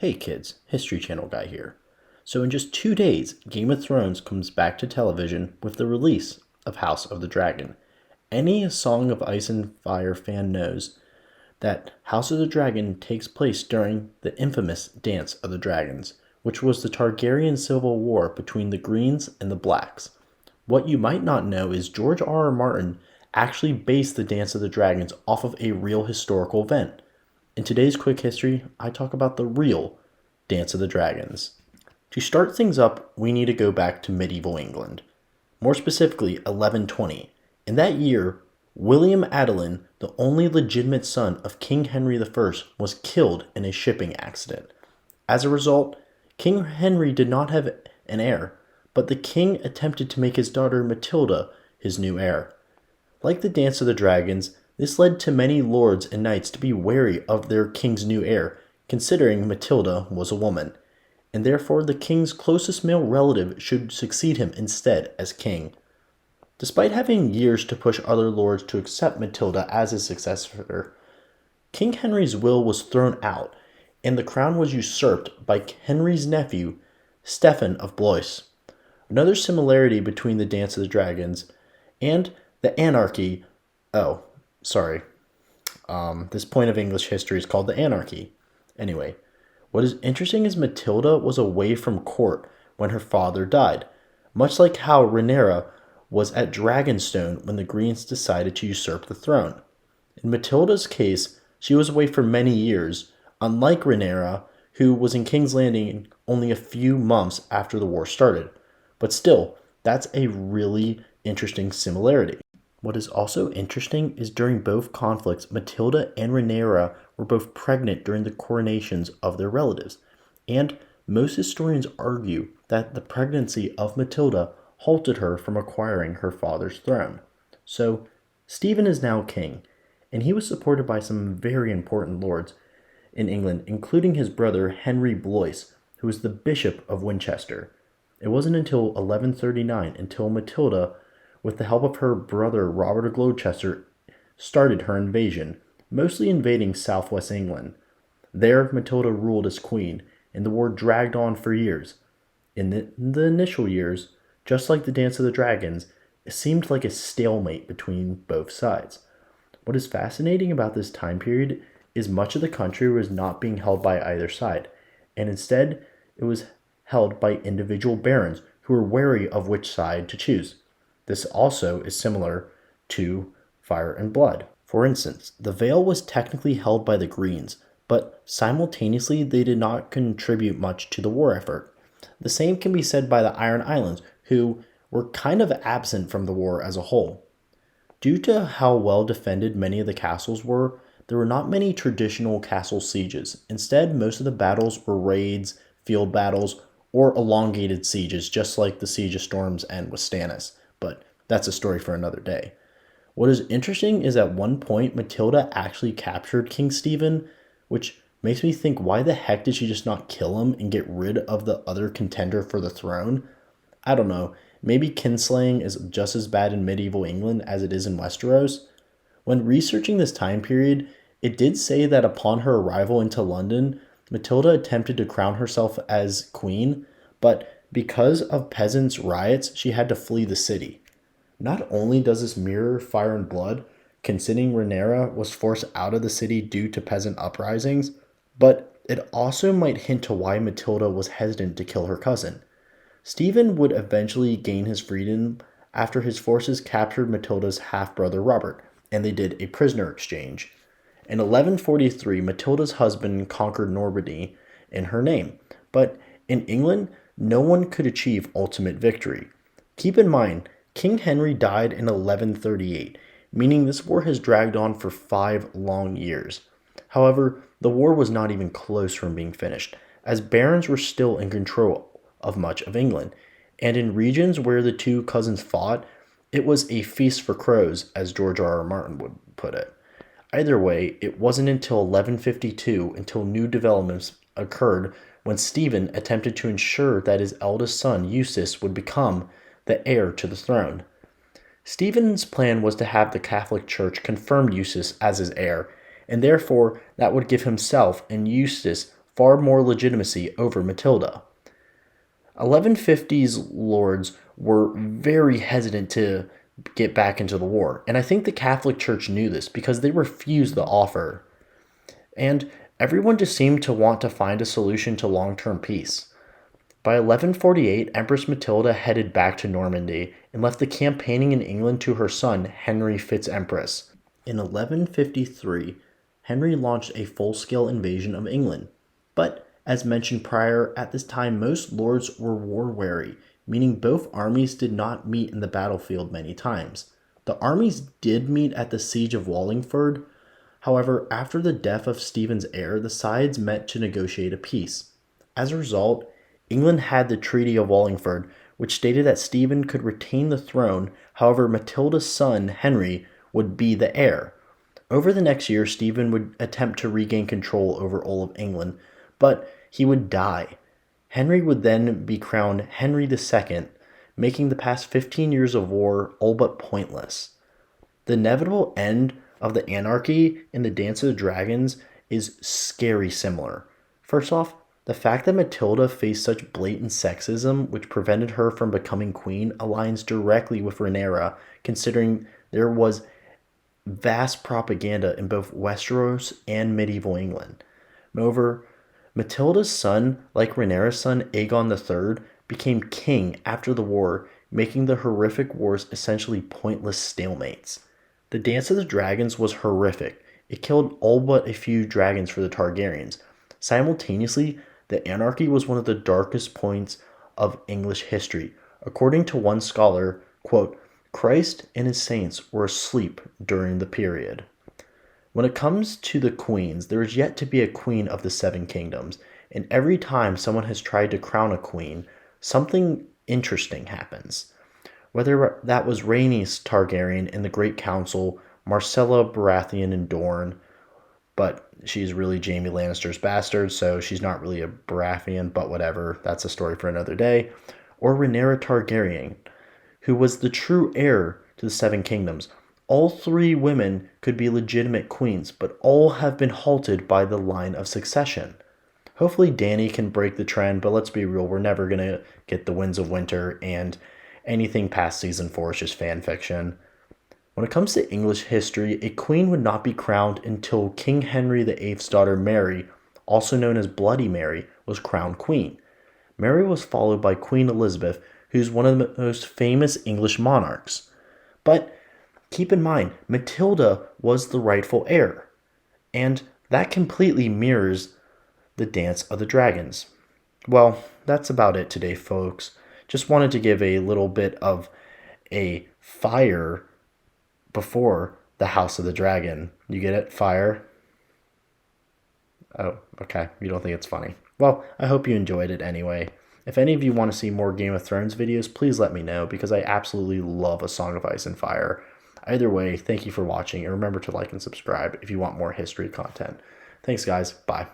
Hey kids, History Channel guy here. So in just 2 days, Game of Thrones comes back to television with the release of House of the Dragon. Any Song of Ice and Fire fan knows that House of the Dragon takes place during the infamous Dance of the Dragons, which was the Targaryen civil war between the Greens and the Blacks. What you might not know is George R.R. Martin actually based the Dance of the Dragons off of a real historical event. In today's quick history, I talk about the real Dance of the Dragons. To start things up, we need to go back to medieval England, more specifically 1120. In that year, William Adelin, the only legitimate son of King Henry I, was killed in a shipping accident. As a result, King Henry did not have an heir, but the king attempted to make his daughter Matilda his new heir. Like the Dance of the Dragons, this led to many lords and knights to be wary of their king's new heir, considering Matilda was a woman, and therefore the king's closest male relative should succeed him instead as king. Despite having years to push other lords to accept Matilda as his successor, King Henry's will was thrown out, and the crown was usurped by Henry's nephew, Stephen of Blois. Another similarity between the Dance of the Dragons and the Anarchy, this point of English history is called the Anarchy. Anyway, what is interesting is Matilda was away from court when her father died, much like how Rhaenyra was at Dragonstone when the Greens decided to usurp the throne. In Matilda's case, she was away for many years, unlike Rhaenyra, who was in King's Landing only a few months after the war started. But still, that's a really interesting similarity. What is also interesting is during both conflicts, Matilda and Rhaenyra were both pregnant during the coronations of their relatives, and most historians argue that the pregnancy of Matilda halted her from acquiring her father's throne. So, Stephen is now king, and he was supported by some very important lords in England, including his brother Henry Blois, who was the Bishop of Winchester. It wasn't until 1139 until Matilda, with the help of her brother Robert of Gloucester, started her invasion, mostly invading southwest England. There, Matilda ruled as queen, and the war dragged on for years. In the initial years, just like the Dance of the Dragons, it seemed like a stalemate between both sides. What is fascinating about this time period is much of the country was not being held by either side, and instead it was held by individual barons who were wary of which side to choose. This also is similar to Fire and Blood. For instance, the Vale was technically held by the Greens, but simultaneously they did not contribute much to the war effort. The same can be said by the Iron Islands, who were kind of absent from the war as a whole. Due to how well defended many of the castles were, there were not many traditional castle sieges. Instead, most of the battles were raids, field battles, or elongated sieges, just like the Siege of Storm's End with Stannis, but that's a story for another day. What is interesting is at one point, Matilda actually captured King Stephen, which makes me think, why the heck did she just not kill him and get rid of the other contender for the throne? I don't know, maybe kinslaying is just as bad in medieval England as it is in Westeros. When researching this time period, it did say that upon her arrival into London, Matilda attempted to crown herself as queen, but because of peasants' riots, she had to flee the city. Not only does this mirror Fire and Blood, considering Rhaenyra was forced out of the city due to peasant uprisings, but it also might hint to why Matilda was hesitant to kill her cousin. Stephen would eventually gain his freedom after his forces captured Matilda's half-brother Robert, and they did a prisoner exchange. In 1143, Matilda's husband conquered Normandy in her name, but in England, no one could achieve ultimate victory. Keep in mind, King Henry died in 1138, meaning this war has dragged on for 5 long years. However, the war was not even close from being finished, as barons were still in control of much of England, and in regions where the two cousins fought, it was a feast for crows, as George R.R. Martin would put it. Either way, it wasn't until 1152 until new developments occurred when Stephen attempted to ensure that his eldest son, Eustace, would become the heir to the throne. Stephen's plan was to have the Catholic Church confirm Eustace as his heir, and therefore that would give himself and Eustace far more legitimacy over Matilda. 1150s lords were very hesitant to get back into the war, and I think the Catholic Church knew this because they refused the offer. And everyone just seemed to want to find a solution to long-term peace. By 1148, Empress Matilda headed back to Normandy and left the campaigning in England to her son, Henry Fitz-Empress. In 1153, Henry launched a full-scale invasion of England. But, as mentioned prior, at this time most lords were war-weary, meaning both armies did not meet in the battlefield many times. The armies did meet at the Siege of Wallingford. However, after the death of Stephen's heir, the sides met to negotiate a peace. As a result, England had the Treaty of Wallingford, which stated that Stephen could retain the throne, however Matilda's son, Henry, would be the heir. Over the next year, Stephen would attempt to regain control over all of England, but he would die. Henry would then be crowned Henry II, making the past 15 years of war all but pointless. The inevitable end of the anarchy in the Dance of the Dragons is scary similar. First off, the fact that Matilda faced such blatant sexism, which prevented her from becoming queen, aligns directly with Rhaenyra, considering there was vast propaganda in both Westeros and medieval England. Moreover, Matilda's son, like Rhaenyra's son Aegon III, became king after the war, making the horrific wars essentially pointless stalemates. The Dance of the Dragons was horrific. It killed all but a few dragons for the Targaryens. Simultaneously, the anarchy was one of the darkest points of English history. According to one scholar, quote, Christ and his saints were asleep during the period. When it comes to the queens, there is yet to be a queen of the Seven Kingdoms, and every time someone has tried to crown a queen, something interesting happens. Whether that was Rhaenys Targaryen in the Great Council, Marcella Baratheon in Dorne, but she's really Jaime Lannister's bastard, so she's not really a Baratheon, but whatever, that's a story for another day. Or Rhaenyra Targaryen, who was the true heir to the Seven Kingdoms. All three women could be legitimate queens, but all have been halted by the line of succession. Hopefully Dany can break the trend, but let's be real, we're never going to get the Winds of Winter, and anything past season 4 is just fan fiction. When it comes to English history, a queen would not be crowned until King Henry VIII's daughter Mary, also known as Bloody Mary, was crowned queen. Mary was followed by Queen Elizabeth, who's one of the most famous English monarchs. But keep in mind, Matilda was the rightful heir, and that completely mirrors the Dance of the Dragons. Well, that's about it today, folks. Just wanted to give a little bit of a fire before the House of the Dragon. You get it? Fire? Oh, okay. You don't think it's funny. Well, I hope you enjoyed it anyway. If any of you want to see more Game of Thrones videos, please let me know, because I absolutely love A Song of Ice and Fire. Either way, thank you for watching, and remember to like and subscribe if you want more history content. Thanks, guys. Bye.